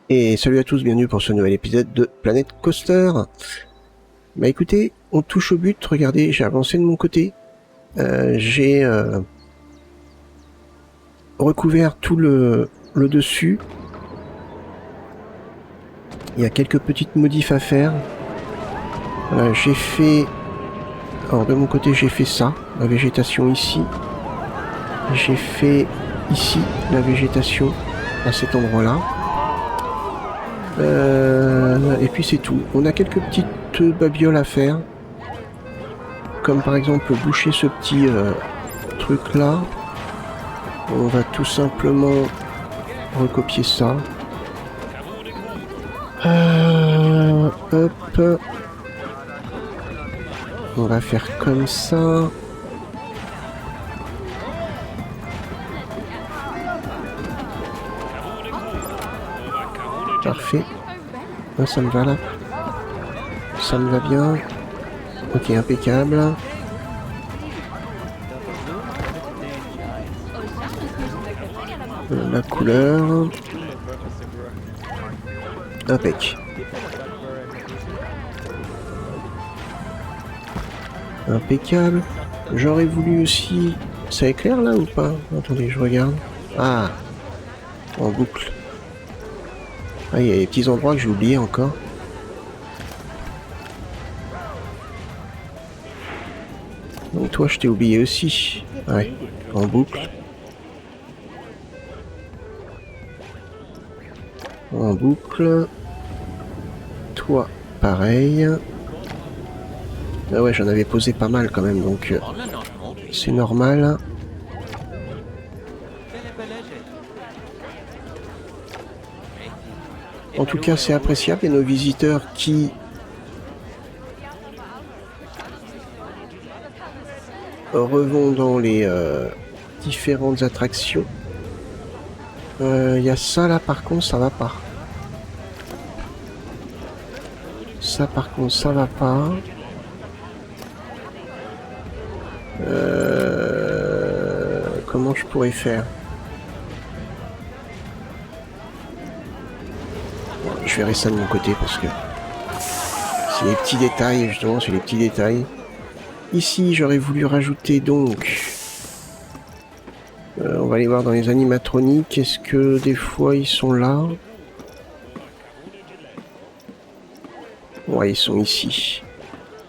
Et salut à tous, bienvenue pour ce nouvel épisode de Planet Coaster. Bah écoutez, on touche au but, regardez, j'ai avancé de mon côté. J'ai recouvert tout le dessus. Il y a quelques petites modifs à faire. J'ai fait... Alors de mon côté j'ai fait ça, la végétation ici. J'ai fait ici la végétation à cet endroit-là. Et puis c'est tout. On a quelques petites babioles à faire. Comme par exemple boucher ce petit truc là. On va tout simplement recopier ça. Hop. On va faire comme ça. Parfait. Ça me va là. Ça me va bien. Ok, impeccable. La couleur. Impec. Impeccable. J'aurais voulu aussi... Ça éclaire là ou pas? Attendez, je regarde. Ah, en boucle. Ah, il y a des petits endroits que j'ai oubliés encore. Donc toi, je t'ai oublié aussi. Ouais, en boucle. En boucle. Toi, pareil. Ah ouais, j'en avais posé pas mal quand même, donc c'est normal. En tout cas, c'est appréciable et nos visiteurs qui revont dans les différentes attractions. Y a ça là, par contre, ça va pas. Ça, par contre, ça va pas. Comment je pourrais faire? Bon, je verrai ça de mon côté parce que c'est les petits détails, justement, c'est les petits détails. Ici, j'aurais voulu rajouter donc... on va aller voir dans les animatroniques. Est-ce que des fois ils sont là? Ouais, ils sont ici.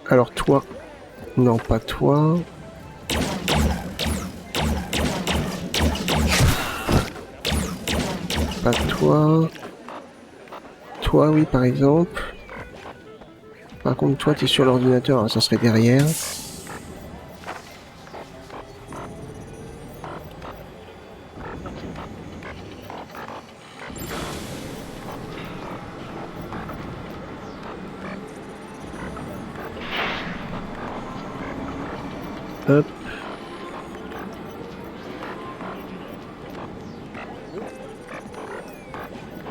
Alors toi... Non, pas toi. Pas toi. Toi, oui, par exemple. Par contre, toi, t'es sur l'ordinateur, hein, ça serait derrière. Hop.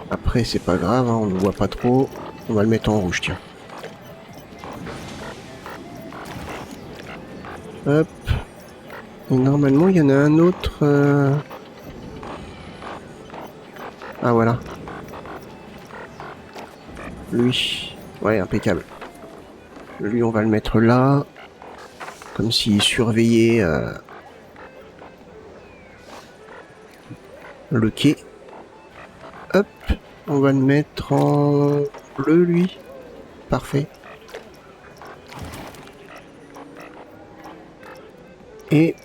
Après, c'est pas grave, hein, on ne voit pas trop. On va le mettre en rouge, tiens. Hop. Et normalement, il y en a un autre... Ah, voilà. Lui. Ouais, impeccable. Lui, on va le mettre là. Comme s'il surveillait le quai. Hop. On va le mettre en bleu, lui. Parfait. Et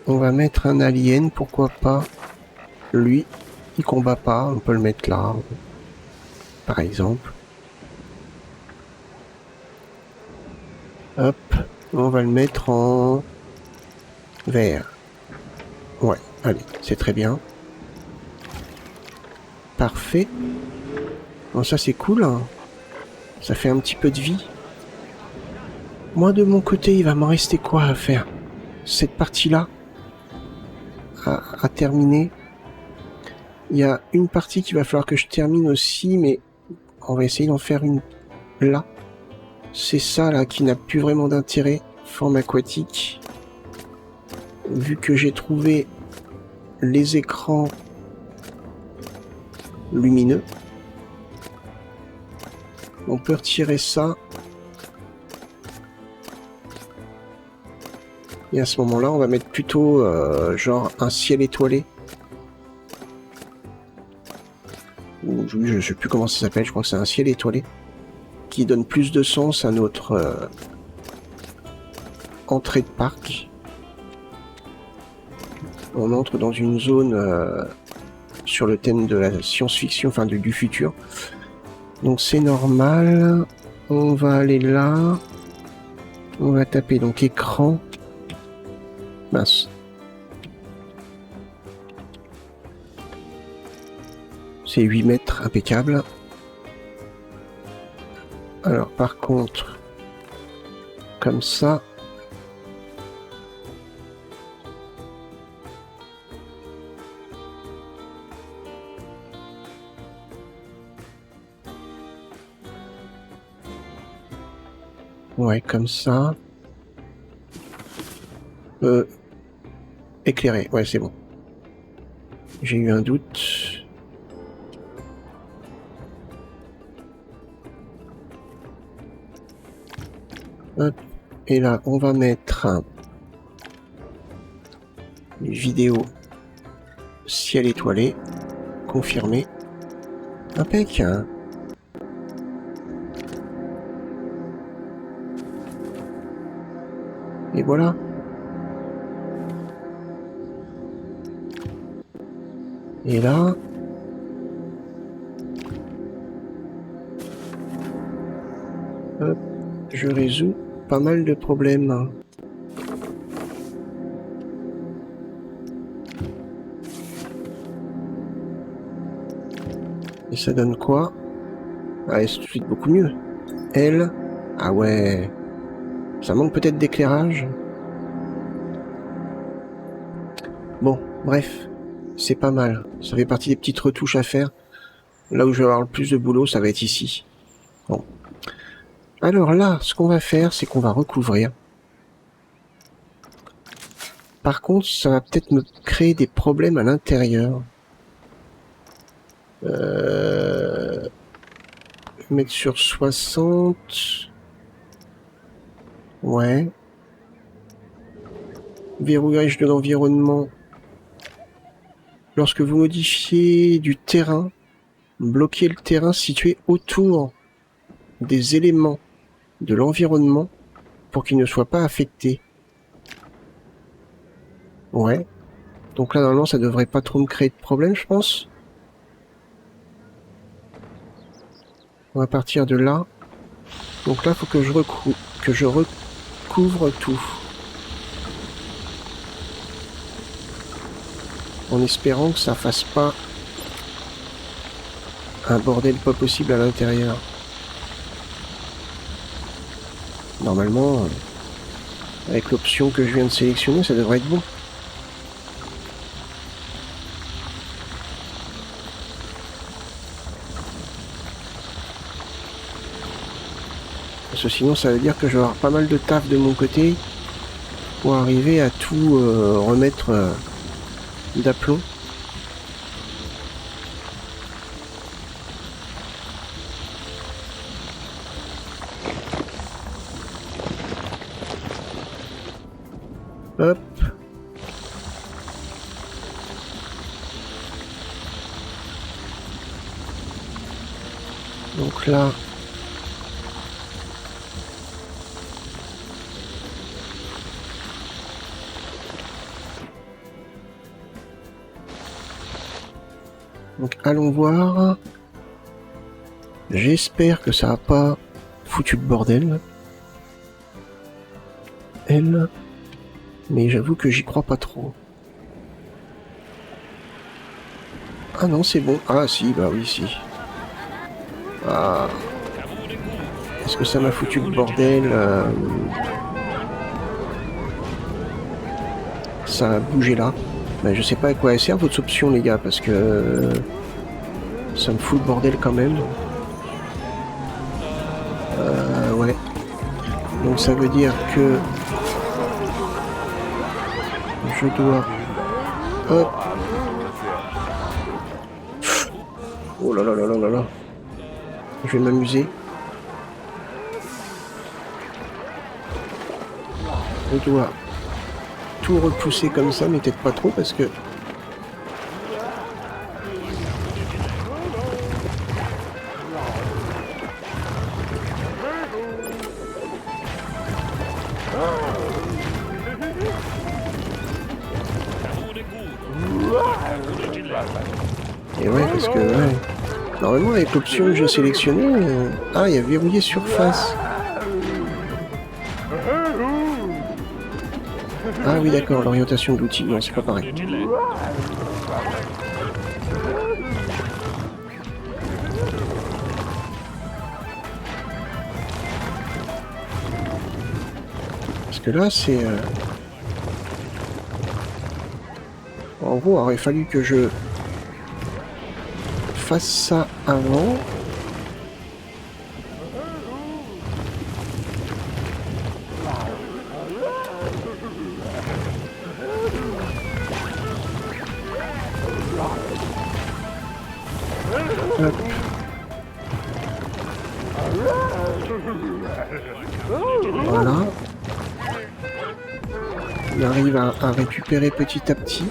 on va mettre un alien, pourquoi pas. Lui, il combat pas, on peut le mettre là, par exemple. Hop, on va le mettre en vert. Ouais, allez, c'est très bien. Parfait. Bon, ça c'est cool, hein. Ça fait un petit peu de vie. Moi, de mon côté, il va m'en rester quoi à faire? Cette partie-là à terminer. Il y a une partie qu'il va falloir que je termine aussi, mais on va essayer d'en faire une là. C'est ça là qui n'a plus vraiment d'intérêt, forme aquatique. Vu que j'ai trouvé les écrans lumineux. On peut retirer ça. Et à ce moment-là, on va mettre plutôt genre un ciel étoilé. Ou je ne sais plus comment ça s'appelle, je crois que c'est un ciel étoilé. Qui donne plus de sens à notre entrée de parc. On entre dans une zone sur le thème de la science-fiction, enfin du futur. Donc c'est normal. On va aller là. On va taper donc écran. Mince. C'est 8 mètres, impeccable. Alors par contre, comme ça. Ouais, comme ça. Éclairé, ouais, c'est bon. J'ai eu un doute. Hop. Et là, on va mettre une vidéo ciel étoilé. Confirmé. Impec. Et voilà. Et là, hop, je résous pas mal de problèmes. Et ça donne quoi? Ah, c'est tout de suite beaucoup mieux. Elle, ah ouais, ça manque peut-être d'éclairage. Bon, bref, c'est pas mal. Ça fait partie des petites retouches à faire. Là où je vais avoir le plus de boulot, ça va être ici. Bon. Alors là, ce qu'on va faire, c'est qu'on va recouvrir. Par contre, ça va peut-être me créer des problèmes à l'intérieur. Mettre sur 60. Ouais. Verrouillage de l'environnement. Lorsque vous modifiez du terrain, bloquez le terrain situé autour des éléments de l'environnement pour qu'il ne soit pas affecté. Ouais. Donc là, normalement, ça devrait pas trop me créer de problème, je pense. On va partir de là. Donc là, il faut que je recouvre tout. En espérant que ça fasse pas un bordel pas possible à l'intérieur. Normalement, avec l'option que je viens de sélectionner, ça devrait être bon. Parce que sinon, ça veut dire que je vais avoir pas mal de taf de mon côté pour arriver à tout remettre d'aplomb. Hop. Donc là, donc allons voir. J'espère que ça n'a pas foutu le bordel. Elle. Mais j'avoue que j'y crois pas trop. Ah non, c'est bon. Ah si, bah oui, si. Ah. Est-ce que ça m'a foutu le bordel Ça a bougé là. Bah, je sais pas à quoi elle sert votre option, les gars, parce que ça me fout le bordel quand même. Ouais. Donc ça veut dire que je dois... Hop. là là. Je vais m'amuser. Je dois tout repousser comme ça, mais peut-être pas trop parce que... Et ouais, parce que... Ouais. Normalement, avec l'option que j'ai sélectionnée... Ah, il y a verrouillé surface. Ah oui, d'accord, l'orientation de l'outil. Non, c'est pas pareil. Parce que là, c'est... En gros, il aurait fallu que je fasse ça avant. Hop. Voilà. Il arrive à récupérer petit à petit.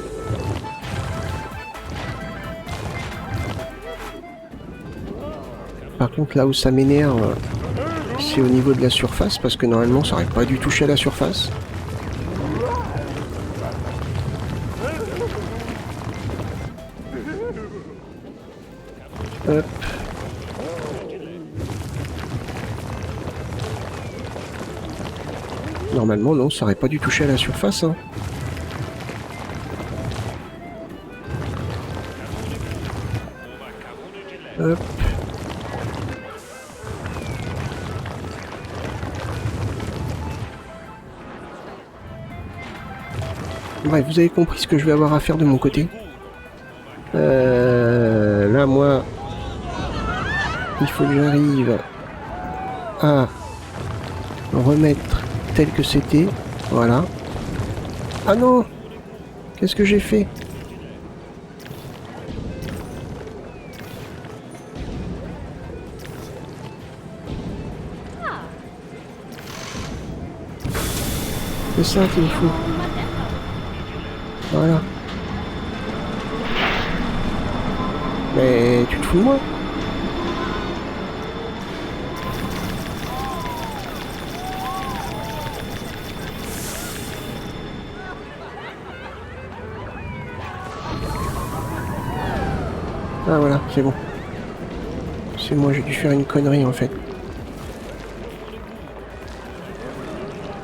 Par contre, là où ça m'énerve, c'est au niveau de la surface, parce que normalement, ça n'aurait pas dû toucher à la surface. Hop. Normalement, non, ça n'aurait pas dû toucher à la surface. Hein. Hop. Bref, vous avez compris ce que je vais avoir à faire de mon côté. Là, moi, il faut que j'arrive à remettre tel que c'était. Voilà. Ah non! Qu'est-ce que j'ai fait? C'est ça qu'il me faut. Voilà. Mais tu te fous de moi? Ah voilà, c'est bon. C'est moi, j'ai dû faire une connerie en fait.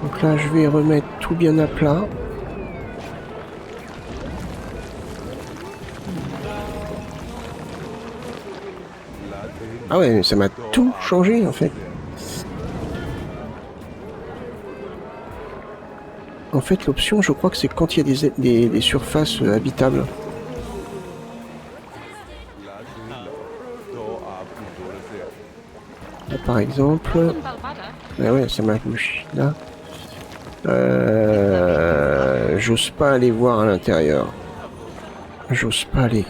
Donc là, je vais remettre tout bien à plat. Ah ouais, ça m'a tout changé en fait. En fait, l'option, je crois que c'est quand il y a des surfaces habitables. Là, par exemple... Ah ouais, ça m'a touché là. J'ose pas aller voir à l'intérieur. J'ose pas aller.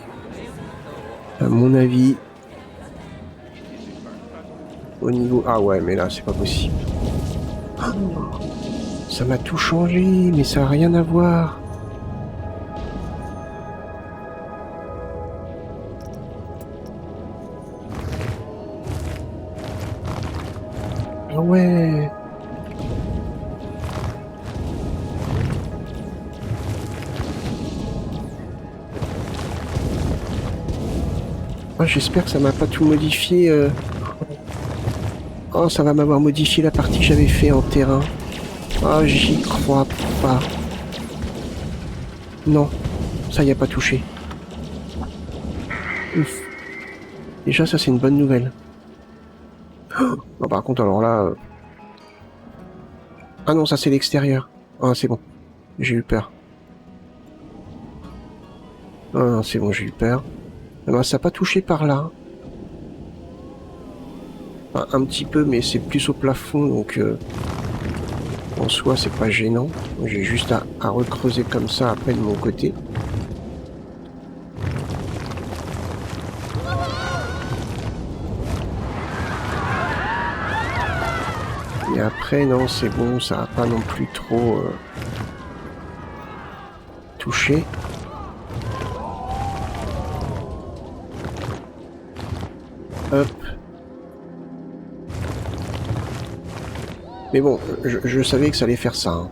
À mon avis... Au niveau... Ah ouais, mais là, c'est pas possible. Oh, ça m'a tout changé, mais ça n'a rien à voir. Ah ouais. Ah, j'espère que ça m'a pas tout modifié. Oh, ça va m'avoir modifié la partie que j'avais fait en terrain. Ah, j'y crois pas. Non, ça y a pas touché. Ouf. Déjà, ça c'est une bonne nouvelle. Oh, non, par contre, alors là... Ah non, ça c'est l'extérieur. Ah, c'est bon. J'ai eu peur. Ah non, c'est bon, j'ai eu peur. Eh ben, ça n'a pas touché par là. Enfin, un petit peu, mais c'est plus au plafond, donc... En soi, c'est pas gênant. J'ai juste à recreuser comme ça après de mon côté. Et après, non, c'est bon, ça va pas non plus trop toucher. Hop. Mais bon, je savais que ça allait faire ça. Hein.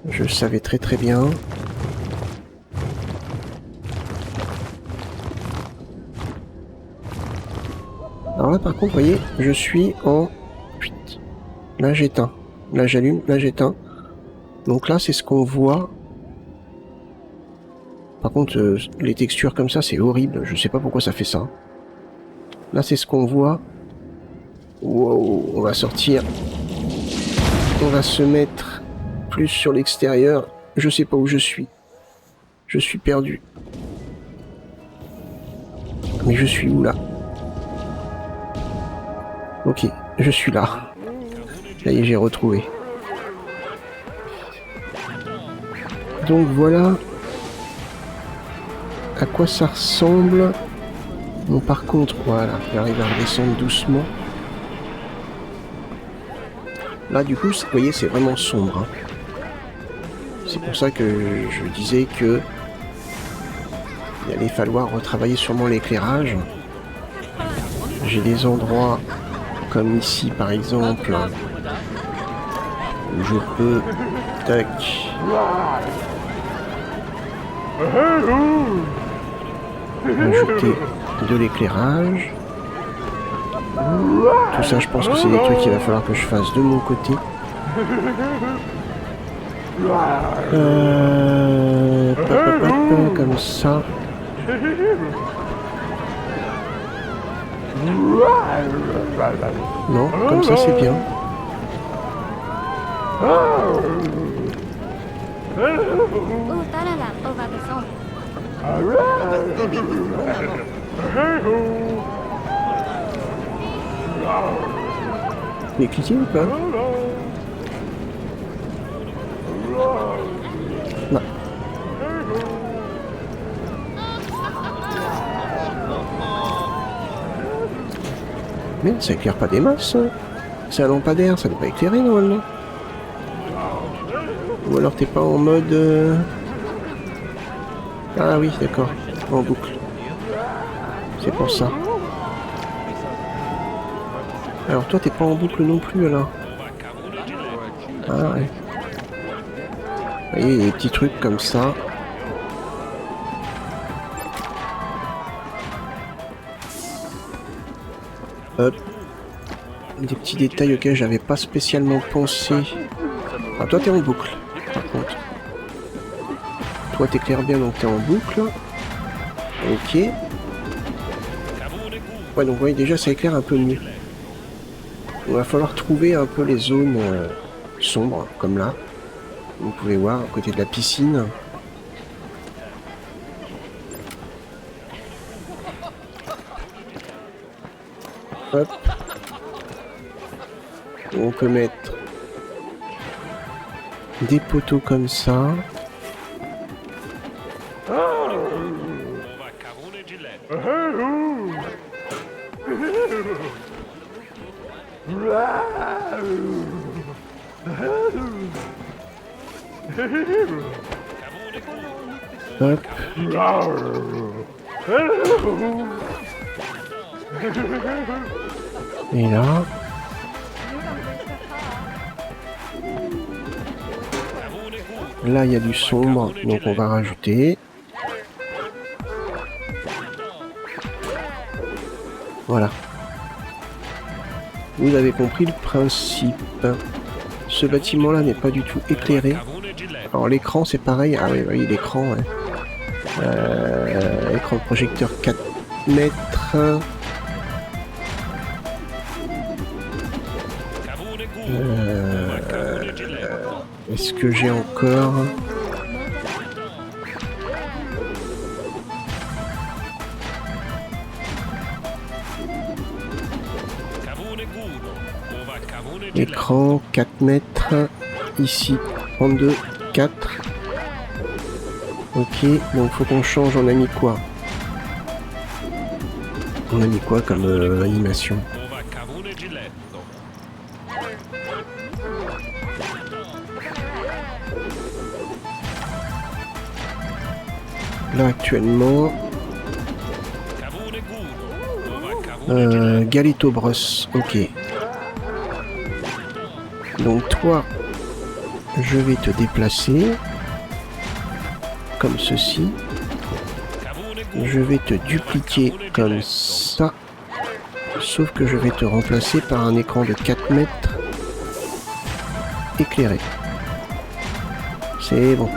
Je le savais très très bien. Alors là par contre, vous voyez, je suis en... Là j'éteins. Là j'allume, là j'éteins. Donc là c'est ce qu'on voit. Par contre, les textures comme ça c'est horrible. Je sais pas pourquoi ça fait ça. Là c'est ce qu'on voit. Wow, on va sortir. On va se mettre plus sur l'extérieur. Je sais pas où je suis. Je suis perdu. Mais je suis où là? Ok, je suis là. Ça y est, j'ai retrouvé. Donc voilà à quoi ça ressemble. Bon, par contre, voilà, j'arrive à redescendre doucement. Là, du coup, vous voyez, c'est vraiment sombre. Hein. C'est pour ça que je disais que il allait falloir retravailler sûrement l'éclairage. J'ai des endroits comme ici, par exemple, où je peux, tac, ajouter de l'éclairage. Tout ça, je pense que c'est des trucs qu'il va falloir que je fasse de mon côté. Comme ça. Non, comme ça c'est bien. Il est cliqué ou pas? Non. Mais ça éclaire pas des masses. C'est un lampadaire, ça doit pas éclairer normalement. Ou alors t'es pas en mode... Ah oui, d'accord, en boucle. C'est pour ça. Alors toi t'es pas en boucle non plus alors. Ah ouais. Vous voyez, il y a des petits trucs comme ça. Hop. Des petits détails auxquels j'avais pas spécialement pensé. Ah toi t'es en boucle, par contre. Toi t'éclaires bien donc t'es en boucle. Ok. Ouais donc vous voyez déjà ça éclaire un peu mieux. Il va falloir trouver un peu les zones sombres, comme là. Vous pouvez voir, à côté de la piscine. Hop. On peut mettre des poteaux comme ça. Hop. Et là. Là, il y a du sombre, donc on va rajouter. Voilà. Vous avez compris le principe. Ce bâtiment-là n'est pas du tout éclairé. Alors l'écran, c'est pareil. Ah oui, oui l'écran, ouais. Écran de projecteur 4 mètres. Est-ce que j'ai encore... Écran 4 mètres. Ici, 32, 4. Ok, donc faut qu'on change, on a mis quoi? On a mis quoi comme animation? Là actuellement... Galito Bros, ok. Donc toi, je vais te déplacer comme ceci. Je vais te dupliquer comme ça. Sauf que je vais te remplacer par un écran de 4 mètres éclairé. C'est bon.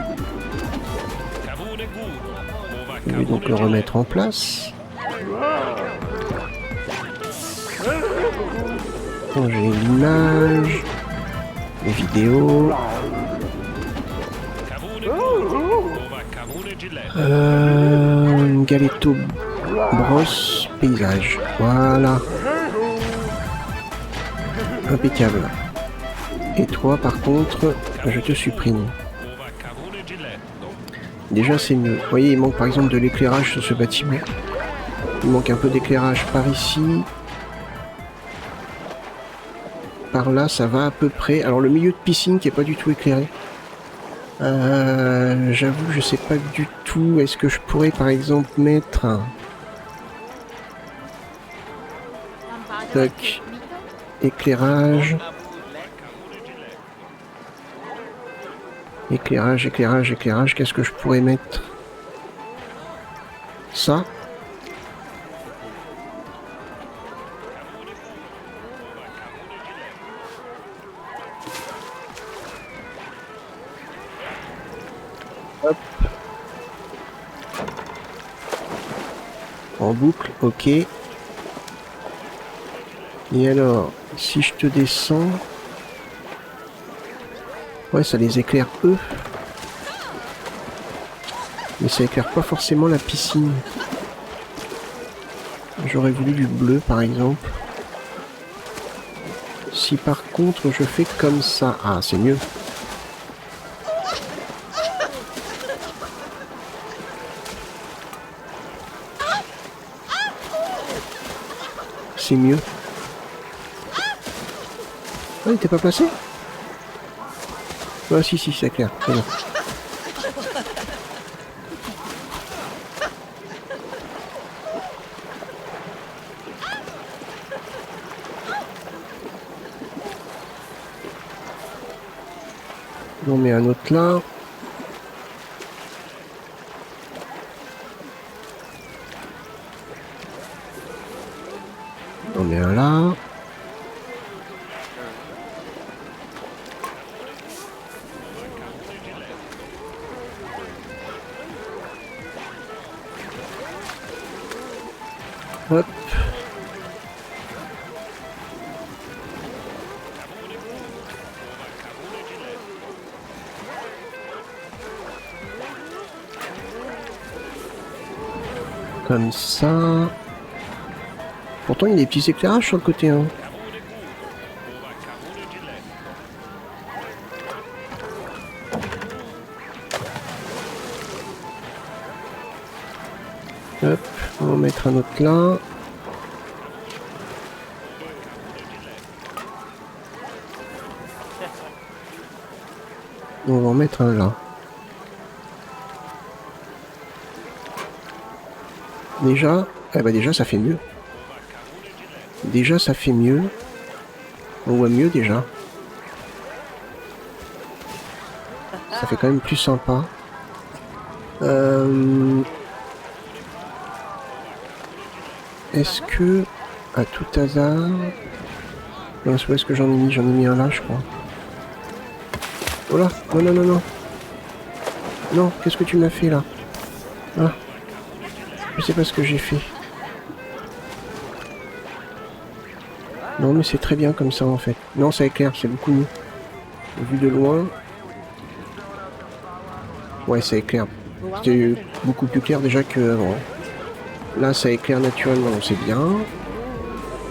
Je vais donc le remettre en place. J'ai l'image, les vidéos. Galito Bros paysage. Voilà. Impeccable. Et toi, par contre, je te supprime. Déjà, c'est mieux. Vous voyez, il manque par exemple de l'éclairage sur ce bâtiment. Il manque un peu d'éclairage par ici. Par là, ça va à peu près. Alors, le milieu de piscine qui est pas du tout éclairé. J'avoue, je sais pas du tout. Est-ce que je pourrais, par exemple, mettre un... Tac. Éclairage. Éclairage, éclairage, éclairage. Qu'est-ce que je pourrais mettre? Ça. Hop. En boucle, ok. Et alors, si je te descends... Ouais, ça les éclaire eux. Mais ça éclaire pas forcément la piscine. J'aurais voulu du bleu, par exemple. Si par contre, je fais comme ça... Ah, c'est mieux. C'est mieux. Ah, il était pas placé? Ah, si, c'est clair. C'est bon. On met un autre là. On met un là. Hop. Comme ça. Pourtant, il y a des petits éclairages sur le côté. Hein. Hop, on va en mettre un autre là. On va en mettre un là. Déjà, eh ben déjà ça fait mieux. Déjà ça fait mieux. On voit mieux déjà. Ça fait quand même plus sympa. Est-ce que, à tout hasard... Non, où est-ce que j'en ai mis? J'en ai mis un là, je crois. Oh là! Non, non, non, non! Non, qu'est-ce que tu m'as fait là? Ah! Je sais pas ce que j'ai fait. Non, mais c'est très bien comme ça en fait. Non, ça éclaire, c'est beaucoup mieux. Vu de loin... Ouais, ça éclaire. C'était beaucoup plus clair déjà que avant. Là, ça éclaire naturellement, c'est bien.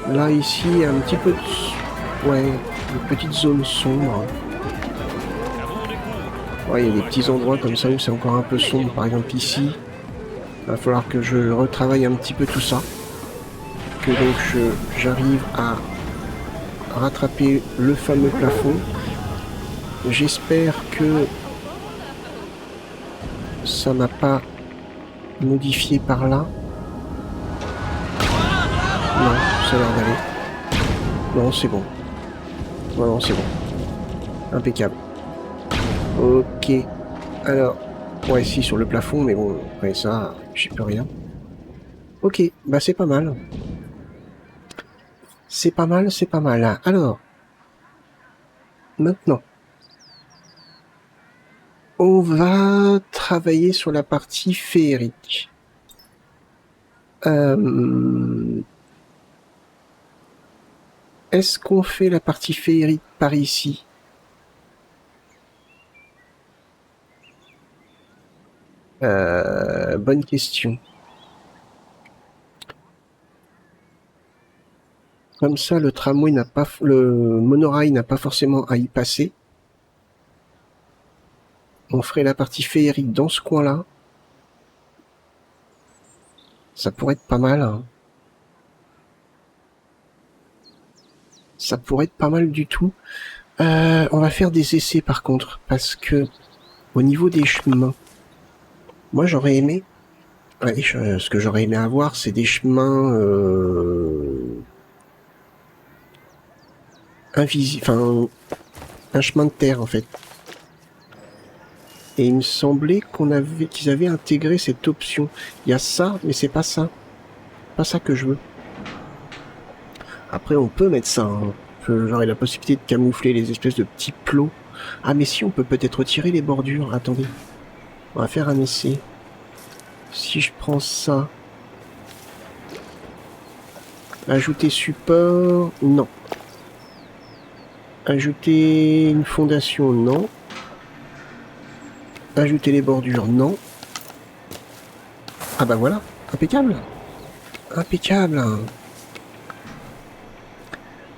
Là, ici, il y a un petit peu de... Ouais, une petite zone sombre. Ouais, il y a des petits endroits comme ça où c'est encore un peu sombre. Par exemple, ici, il va falloir que je retravaille un petit peu tout ça. que donc j'arrive à rattraper le fameux plafond. J'espère que ça m'a pas modifié par là. Non, ça a l'air d'aller. Non, c'est bon. Non, c'est bon. Impeccable. Ok. Alors, ouais, si, sur le plafond, mais bon, après ça, j'y peux rien. Ok, bah c'est pas mal. C'est pas mal, c'est pas mal. Alors, maintenant, on va travailler sur la partie féerique. Est-ce qu'on fait la partie féerique par ici? Bonne question. Comme ça, le tramway n'a pas, le monorail n'a pas forcément à y passer. On ferait la partie féerique dans ce coin-là. Ça pourrait être pas mal. Hein. Ça pourrait être pas mal du tout. On va faire des essais par contre, parce que au niveau des chemins, moi j'aurais aimé. Ouais, ce que j'aurais aimé avoir, c'est des chemins invisibles, enfin un chemin de terre en fait. Et il me semblait qu'ils avaient intégré cette option. Il y a ça, mais c'est pas ça. Pas ça que je veux. Après, on peut mettre ça. Hein. J'aurais la possibilité de camoufler les espèces de petits plots. Ah, mais si, on peut peut-être retirer les bordures. Attendez. On va faire un essai. Si je prends ça... Ajouter support... Non. Ajouter une fondation... Non. Ajouter les bordures... Non. Ah bah voilà. Impeccable. Impeccable.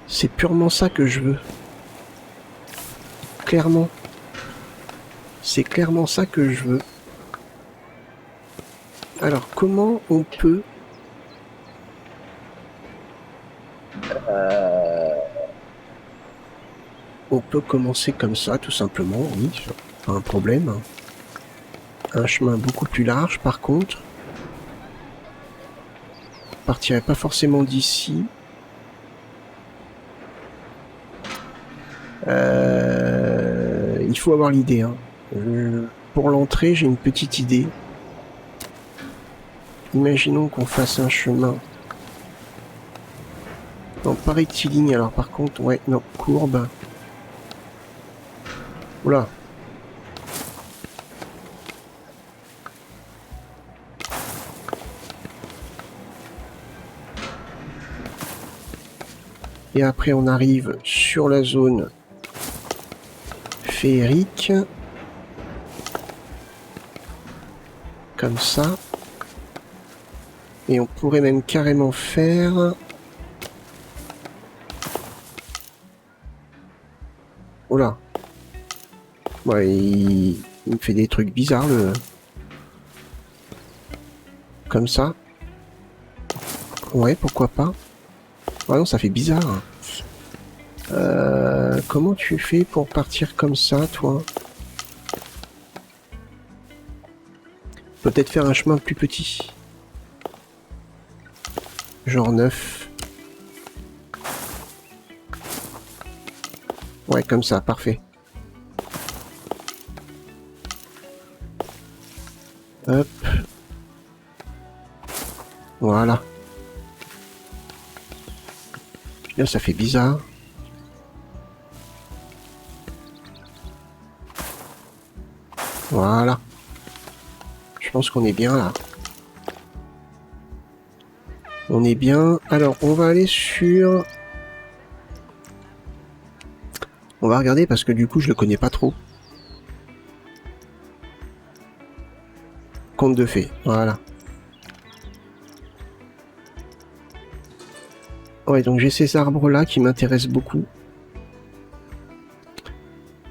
C'est purement ça que je veux. Clairement. C'est clairement ça que je veux. Alors, comment on peut... On peut commencer comme ça, tout simplement, oui. Pas un problème. Un chemin beaucoup plus large, par contre. Je partirai pas forcément d'ici. Il faut avoir l'idée. Hein. Pour l'entrée, j'ai une petite idée. Imaginons qu'on fasse un chemin. Non, pas rectiligne, alors par contre, ouais, non, courbe. Oula. Et après, on arrive sur la zone féerique. Comme ça. Et on pourrait même carrément faire... Oh là. Ouais, il me fait des trucs bizarres, le... Comme ça. Ouais, pourquoi pas. Ah non, ça fait bizarre. Comment tu fais pour partir comme ça, toi? Peut-être faire un chemin plus petit. Genre 9. Ouais, comme ça, parfait. Hop. Voilà. Là, ça fait bizarre. Voilà. Je pense qu'on est bien là. On est bien. Alors, on va aller sur... On va regarder parce que du coup, je le connais pas trop. Conte de fées. Voilà. Ouais, donc j'ai ces arbres-là qui m'intéressent beaucoup.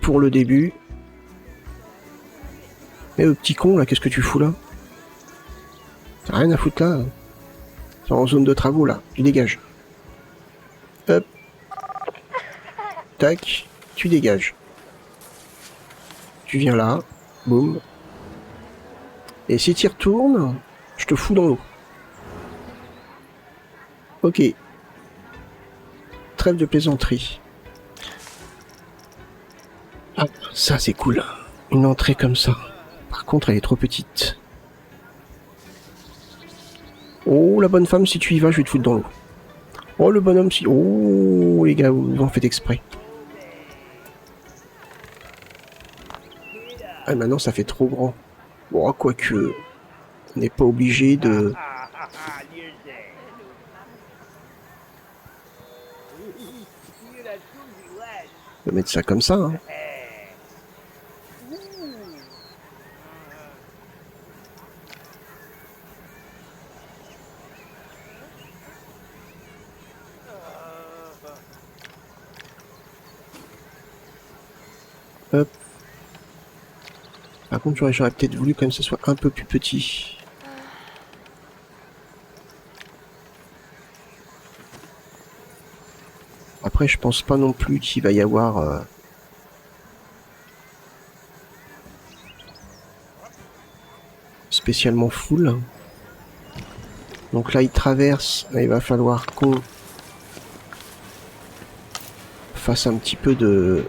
Pour le début. Mais le petit con, là, qu'est-ce que tu fous là? T'as rien à foutre là. C'est en zone de travaux, là. Tu dégages. Hop. Tac. Tu dégages. Tu viens là. Boum. Et si tu y retournes, je te fous dans l'eau. Ok. Trêve de plaisanterie. Ah, ça c'est cool. Une entrée comme ça. Par contre, elle est trop petite. Oh, la bonne femme, si tu y vas, je vais te foutre dans l'eau. Oh, le bonhomme, si... Oh, les gars, vous en faites exprès. Ah, maintenant, ça fait trop grand. Bon, quoique... On n'est pas obligé de mettre ça comme ça, hein. Hop. Par contre, j'aurais peut-être voulu quand même que ce soit un peu plus petit. Après, je pense pas non plus qu'il va y avoir... spécialement full. Donc là, il traverse. Là, il va falloir qu'on fasse un petit peu de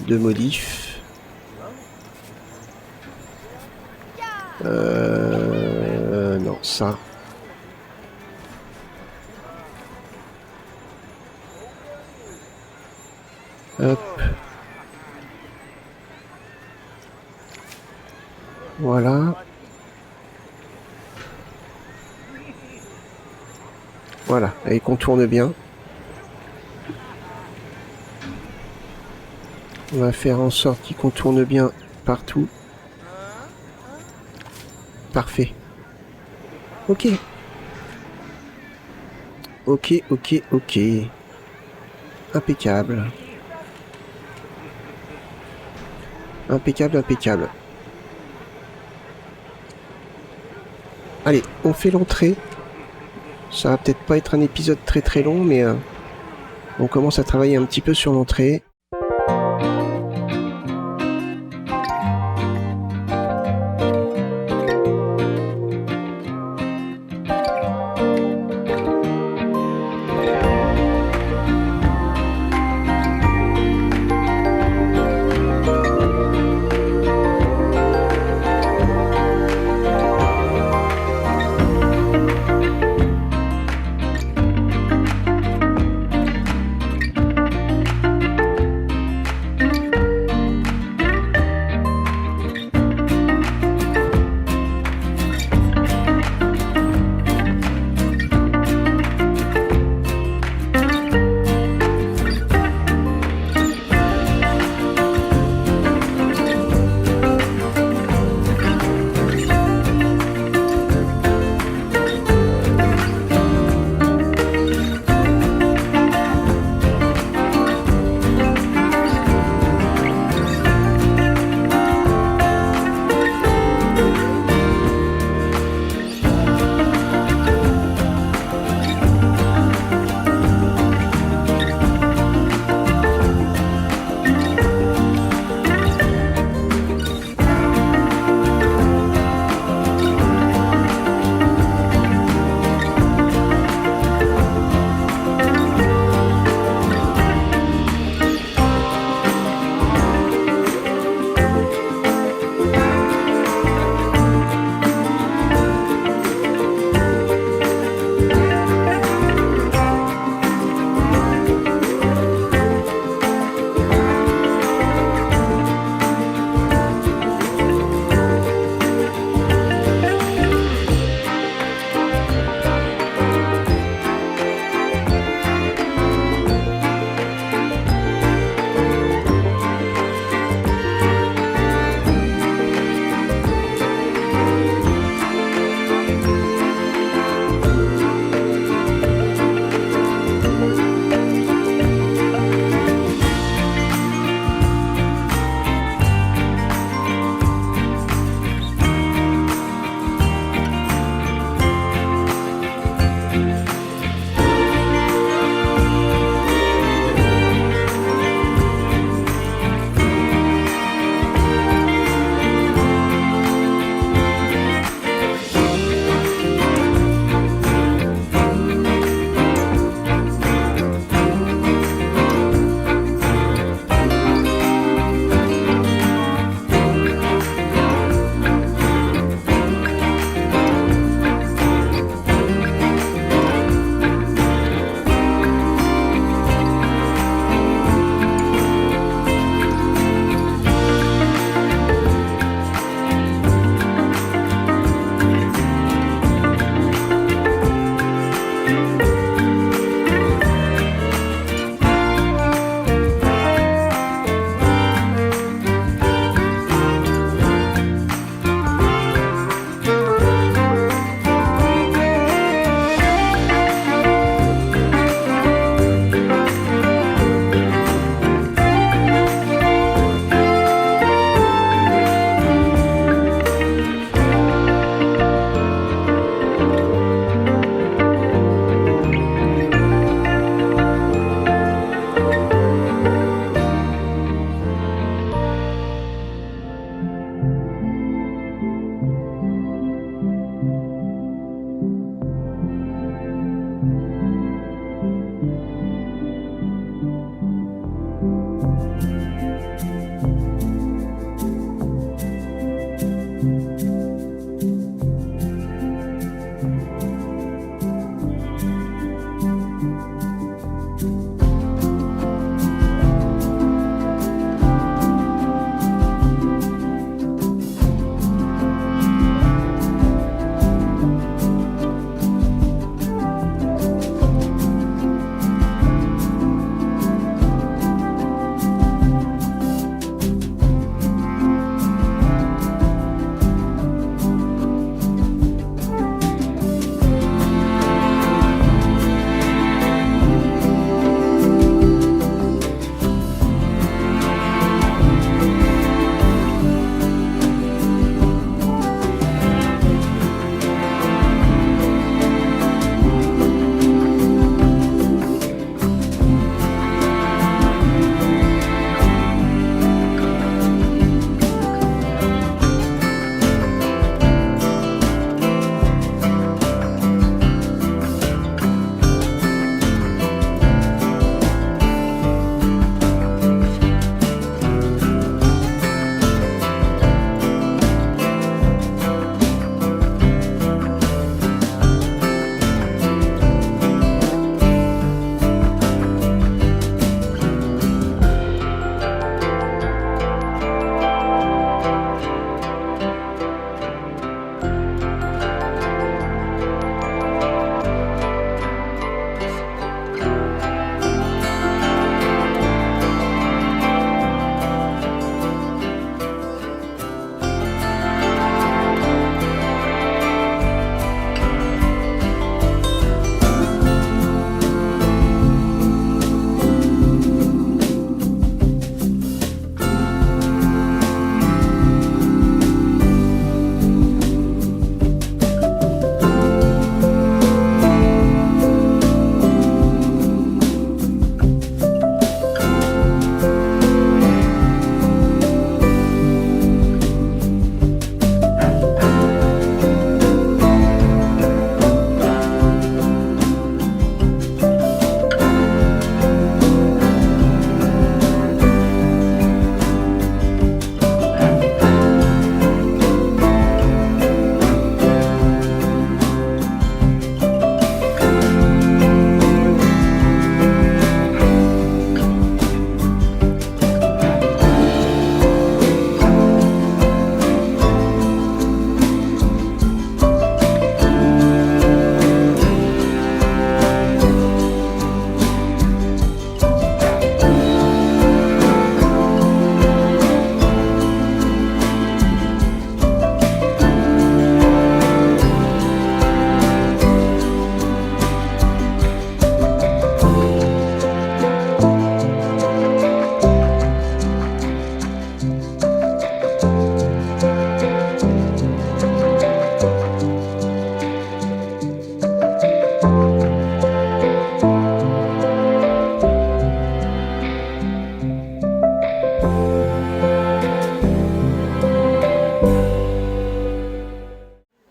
modif. Non, ça. Hop. Voilà. Voilà, elle contourne bien. On va faire en sorte qu'il contourne bien partout. Parfait. Ok. Ok, ok, ok. Impeccable. Impeccable, impeccable. Allez, on fait l'entrée. Ça va peut-être pas être un épisode très très long, mais on commence à travailler un petit peu sur l'entrée.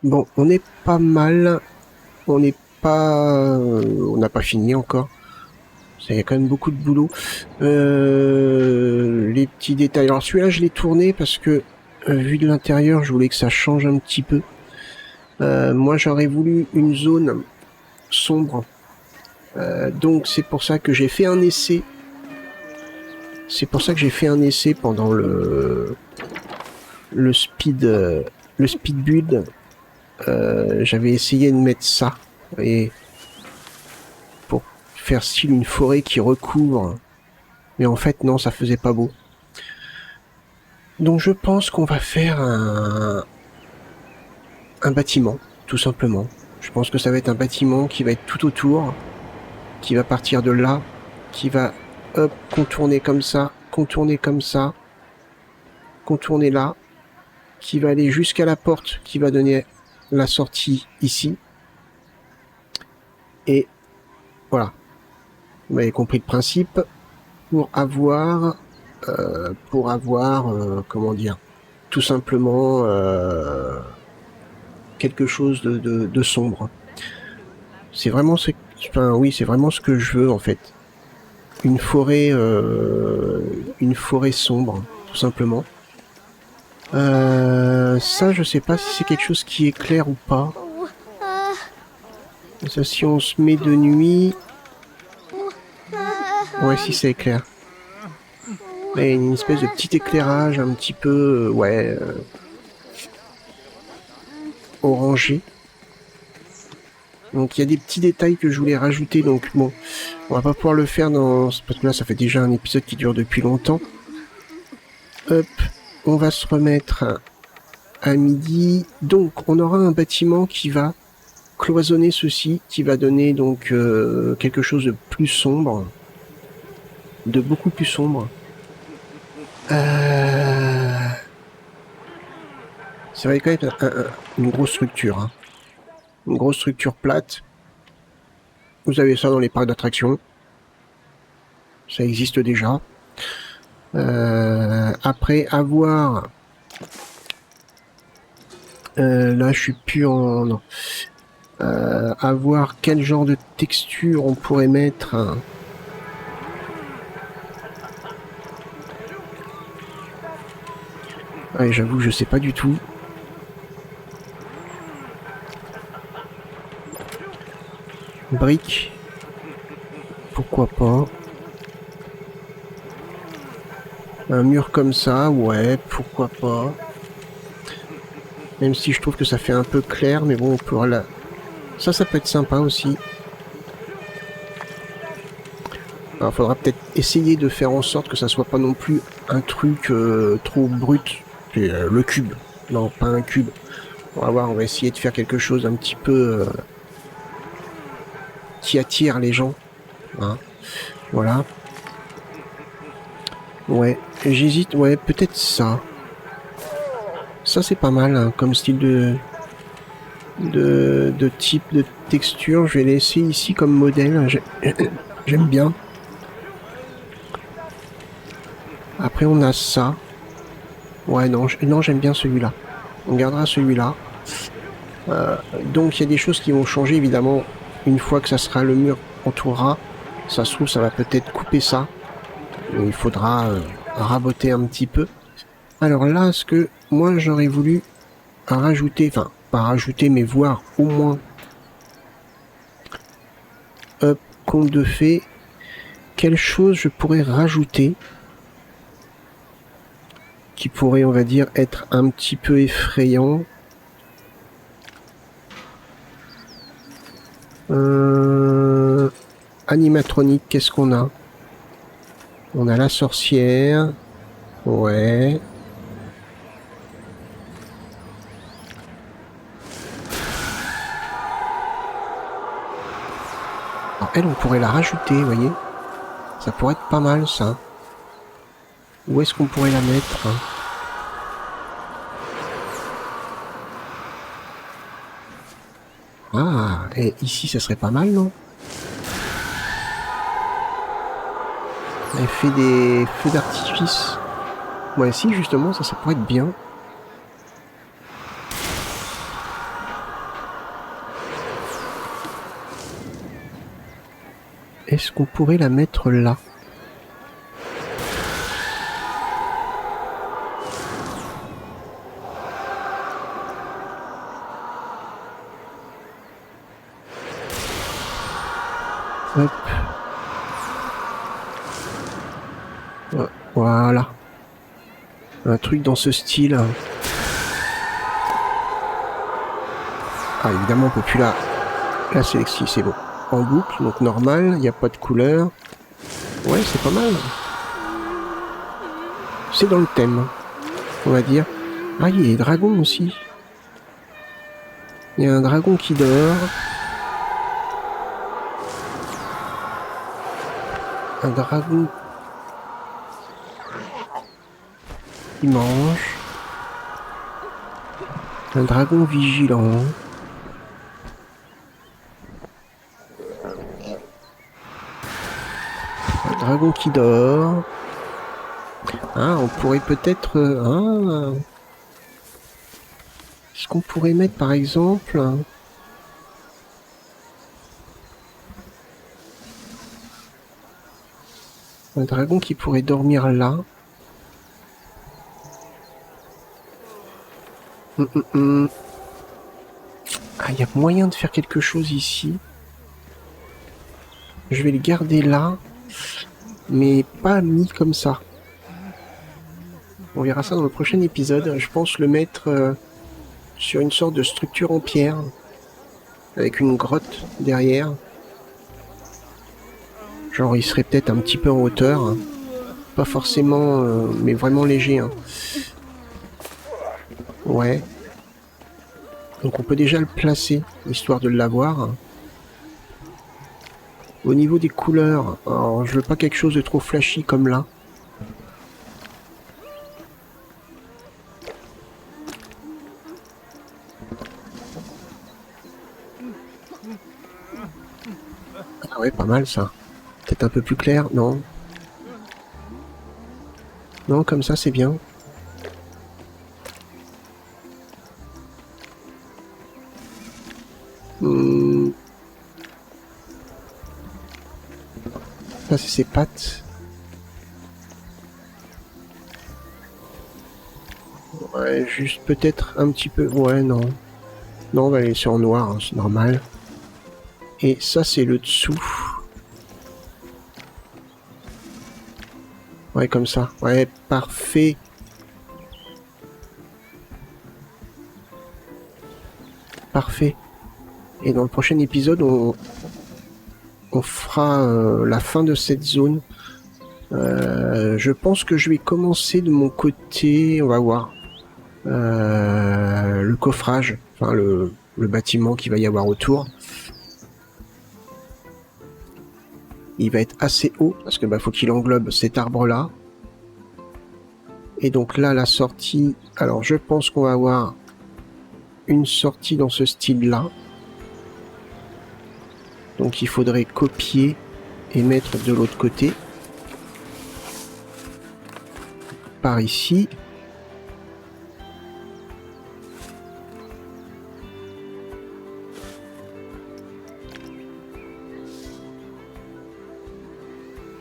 Bon, on est pas mal. On n'est pas... on n'a pas fini encore. Il y a quand même beaucoup de boulot. Les petits détails. Alors celui-là, je l'ai tourné parce que, vu de l'intérieur, je voulais que ça change un petit peu. Moi, j'aurais voulu une zone sombre. Donc c'est pour ça que j'ai fait un essai. C'est pour ça que j'ai fait un essai pendant le speed build. J'avais essayé de mettre ça et pour faire style une forêt qui recouvre, mais en fait non, ça faisait pas beau. Donc je pense qu'on va faire un bâtiment, tout simplement. Je pense que ça va être un bâtiment qui va être tout autour, qui va partir de là, qui va hop, contourner comme ça, contourner là, qui va aller jusqu'à la porte qui va donner la sortie ici. Et voilà. Vous m'avez compris le principe. Pour avoir, comment dire, tout simplement quelque chose de sombre. C'est vraiment c'est vraiment ce que je veux en fait. Une forêt sombre, tout simplement. Ça, je sais pas si c'est quelque chose qui est clair ou pas. Ça, si on se met de nuit... Ouais, si, c'est clair. Il y a une espèce de petit éclairage un petit peu... orangé. Donc il y a des petits détails que je voulais rajouter, donc bon, on va pas pouvoir le faire parce que là ça fait déjà un épisode qui dure depuis longtemps. Hop, on va se remettre à midi. Donc on aura un bâtiment qui va cloisonner ceci, qui va donner donc quelque chose de plus sombre, de beaucoup plus sombre. Ça va quand même une grosse structure, hein. Une grosse structure plate. Vous avez ça dans les parcs d'attractions. Ça existe déjà. Après avoir... là, je suis plus en... Non. Avoir quel genre de texture on pourrait mettre. Ouais, j'avoue, je sais pas du tout. Briques. Pourquoi pas. Un mur comme ça, ouais, pourquoi pas. Même si je trouve que ça fait un peu clair, mais bon, on pourra la... Ça peut être sympa aussi. Alors, faudra peut-être essayer de faire en sorte que ça soit pas non plus un truc trop brut. C'est le cube. Non, pas un cube. On va voir, on va essayer de faire quelque chose un petit peu... qui attire les gens. Hein. Voilà. Ouais, j'hésite, ouais, peut-être ça. Ça c'est pas mal, hein, comme style de type de texture. Je vais laisser ici comme modèle. J'aime bien. Après on a ça. Ouais, non, j'aime bien celui-là. On gardera celui-là. Donc il y a des choses qui vont changer évidemment une fois que ça sera le mur entourera. Ça se trouve, ça va peut-être couper ça. Il faudra raboter un petit peu. Alors là, ce que moi j'aurais voulu rajouter, enfin pas rajouter, mais voir au moins compte de fait, quelle chose je pourrais rajouter qui pourrait, on va dire, être un petit peu effrayant. Animatronique, qu'est-ce qu'on a? On a la sorcière. Ouais. Alors elle, on pourrait la rajouter, vous voyez. Ça pourrait être pas mal, ça. Où est-ce qu'on pourrait la mettre? Ah, et ici, ça serait pas mal, non? Elle fait des feux d'artifice. Ouais, si, justement, ça pourrait être bien. est-ce qu'on pourrait la mettre là? Hop. Voilà. Un truc dans ce style. Ah, évidemment, on peut plus la sélectionner, c'est bon. En boucle, donc normal, il n'y a pas de couleur. Ouais, c'est pas mal. C'est dans le thème, on va dire. Ah, il y a des dragons aussi. Il y a un dragon qui dort. Un dragon qui mange. Un dragon vigilant. Un dragon qui dort. Ah, on pourrait peut-être... Est-ce qu'on pourrait mettre par exemple... Un dragon qui pourrait dormir là. Ah, il y a moyen de faire quelque chose ici. Je vais le garder là, mais pas mis comme ça. On verra ça dans le prochain épisode. Je pense le mettre sur une sorte de structure en pierre, avec une grotte derrière. Genre il serait peut-être un petit peu en hauteur. Hein. Pas forcément, mais vraiment léger. Hein. Ouais. Donc on peut déjà le placer, histoire de l'avoir. Au niveau des couleurs, alors je veux pas quelque chose de trop flashy comme là. Ah ouais, pas mal ça. Peut-être un peu plus clair, non? Non, comme ça c'est bien. Ça c'est ses pattes. Ouais, juste peut-être un petit peu... Ouais, non. Non, on va les laisser en noir, hein, c'est normal. Et ça c'est le dessous. Ouais, comme ça. Ouais, parfait. Parfait. Et dans le prochain épisode, on fera la fin de cette zone. Je pense que je vais commencer de mon côté, on va voir, le coffrage, enfin le bâtiment qu'il va y avoir autour. Il va être assez haut, parce que faut qu'il englobe cet arbre-là. Et donc là, la sortie, alors je pense qu'on va avoir une sortie dans ce style-là. Donc il faudrait copier et mettre de l'autre côté. Par ici.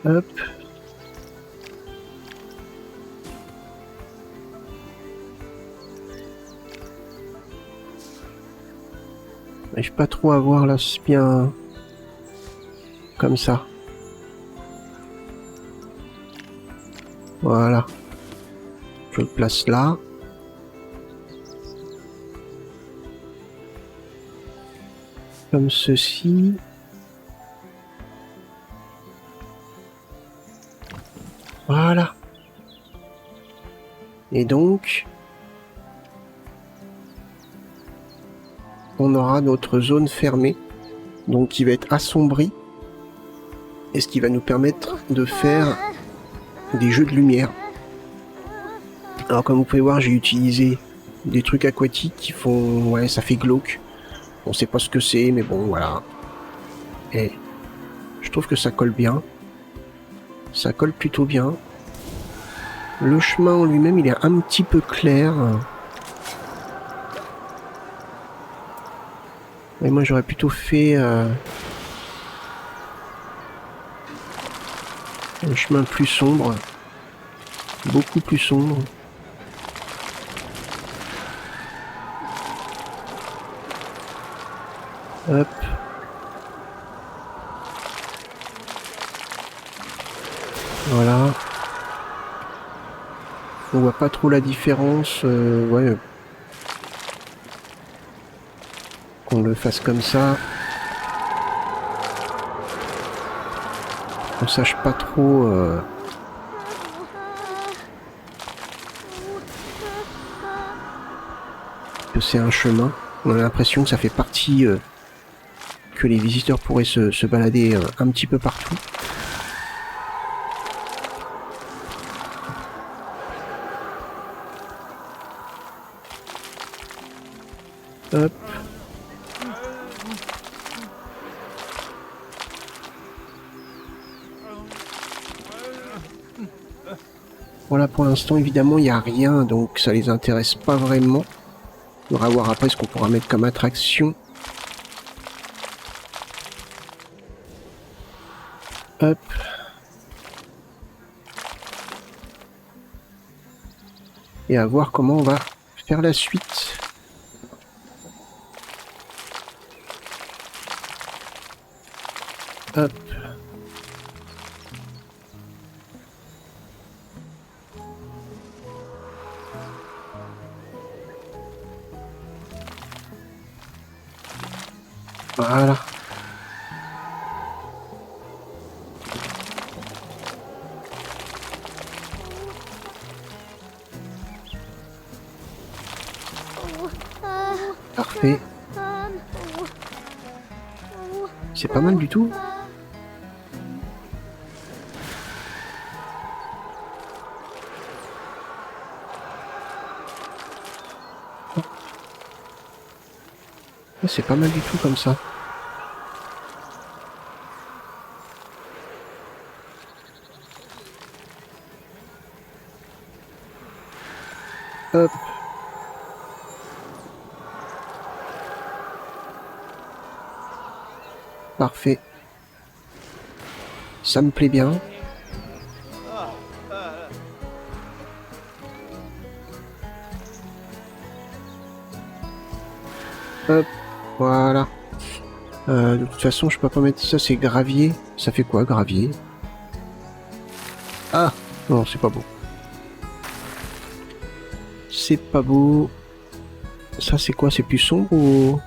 Hop. J'arrive pas trop à voir là, c'est bien comme ça. Voilà. Je le place là. Comme ceci. Voilà. Et donc, on aura notre zone fermée, donc qui va être assombrie, et ce qui va nous permettre de faire des jeux de lumière. Alors comme vous pouvez voir, j'ai utilisé des trucs aquatiques qui font... Ouais, ça fait glauque. On sait pas ce que c'est, mais bon, voilà. Et je trouve que ça colle bien. Ça colle plutôt bien. Le chemin en lui-même, il est un petit peu clair. Et moi, j'aurais plutôt fait... Un chemin plus sombre. Beaucoup plus sombre. Hop. Voilà. On voit pas trop la différence. Ouais. Qu'on le fasse comme ça. On sache pas trop que c'est un chemin. On a l'impression que ça fait partie que les visiteurs pourraient se balader un petit peu partout. Hop. Voilà, pour l'instant, évidemment, il n'y a rien, donc ça les intéresse pas vraiment. On va voir après ce qu'on pourra mettre comme attraction. Hop. Et à voir comment on va faire la suite. Hop. Voilà. Parfait. C'est pas mal du tout. C'est pas mal du tout comme ça. Hop. Parfait. Ça me plaît bien. Hop. Voilà. De toute façon, je peux pas mettre ça, c'est gravier. Ça fait quoi, gravier? Ah! Non, c'est pas beau. C'est pas beau. Ça, c'est quoi? C'est plus sombre ou...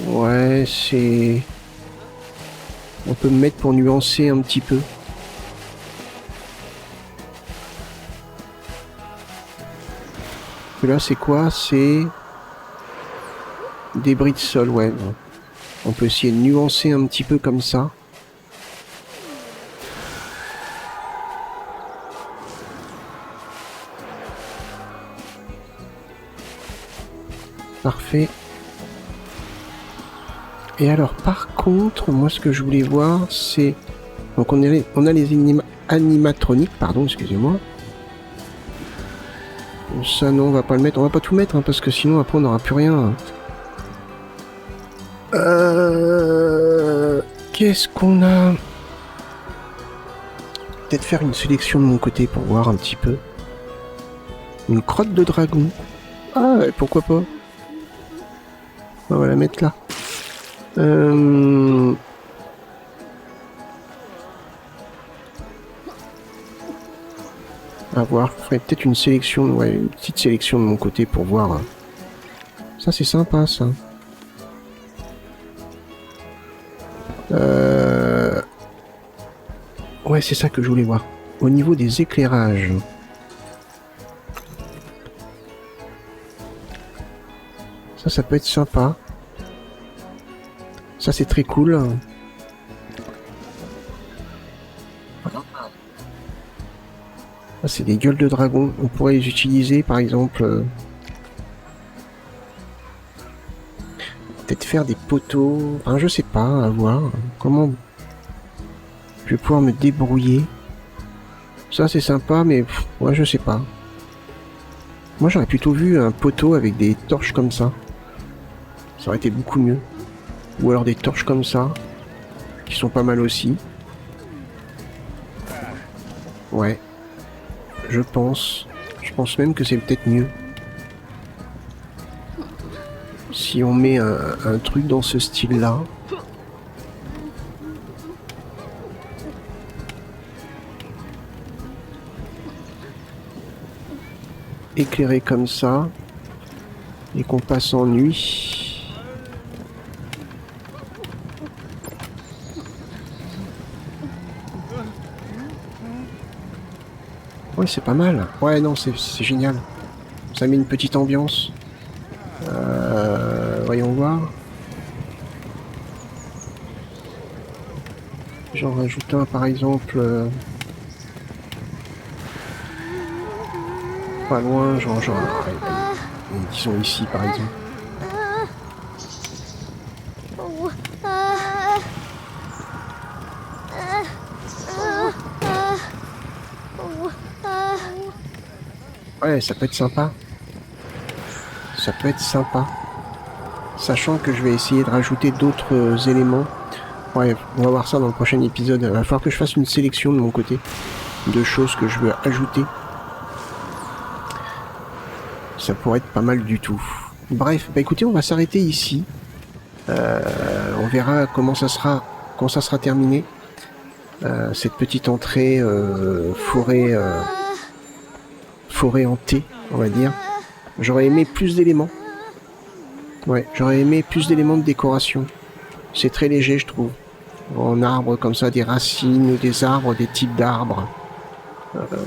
Ouais, c'est... On peut me mettre pour nuancer un petit peu. Et là, c'est quoi? C'est... Débris de sol, ouais. On peut essayer de nuancer un petit peu comme ça. Parfait. Et alors, par contre, moi, ce que je voulais voir, c'est... Donc, on a les animatroniques, pardon, excusez-moi. Ça, non, on va pas le mettre. On va pas tout mettre, hein, parce que sinon, après, on n'aura plus rien. Qu'est-ce qu'on a? Peut-être faire une sélection de mon côté pour voir un petit peu. Une crotte de dragon. Ah, ouais, pourquoi pas? On va la mettre là. À voir. Je ferai peut-être une sélection, ouais, une petite sélection de mon côté pour voir. Ça, c'est sympa, ça. Ouais, c'est ça que je voulais voir. Au niveau des éclairages. Ça peut être sympa. Ça, c'est très cool. Ça, c'est des gueules de dragon. On pourrait les utiliser, par exemple... Peut-être faire des poteaux... Enfin, je sais pas, à voir. Comment... Je vais pouvoir me débrouiller. Ça, c'est sympa, mais... ouais, je sais pas. Moi, j'aurais plutôt vu un poteau avec des torches comme ça. Ça aurait été beaucoup mieux. Ou alors des torches comme ça, qui sont pas mal aussi. Ouais. Je pense même que c'est peut-être mieux. Si on met un truc dans ce style-là. Éclairé comme ça. Et qu'on passe en nuit. Ouais, c'est pas mal. Ouais, non, c'est génial. Ça met une petite ambiance. Voyons voir. J'en rajoute un par exemple. Pas loin, genre disons ici par exemple. Ouais, ça peut être sympa. Ça peut être sympa. Sachant que je vais essayer de rajouter d'autres éléments. Ouais, on va voir ça dans le prochain épisode. Il va falloir que je fasse une sélection de mon côté de choses que je veux ajouter. Ça pourrait être pas mal du tout. Bref, bah écoutez, on va s'arrêter ici. On verra comment ça sera, quand ça sera terminé. Cette petite entrée forêt hantée, on va dire. J'aurais aimé plus d'éléments. Ouais, j'aurais aimé plus d'éléments de décoration. C'est très léger, je trouve. En arbres comme ça, des racines, des arbres, des types d'arbres.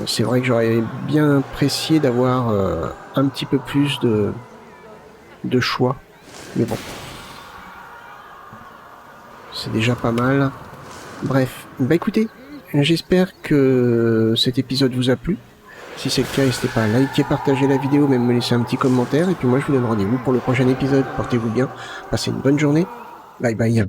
C'est vrai que j'aurais bien apprécié d'avoir un petit peu plus de choix. Mais bon. C'est déjà pas mal. Bref, bah écoutez, j'espère que cet épisode vous a plu. Si c'est le cas, n'hésitez pas à liker, partager la vidéo, même me laisser un petit commentaire. Et puis moi, je vous donne rendez-vous pour le prochain épisode. Portez-vous bien, passez une bonne journée. Bye bye.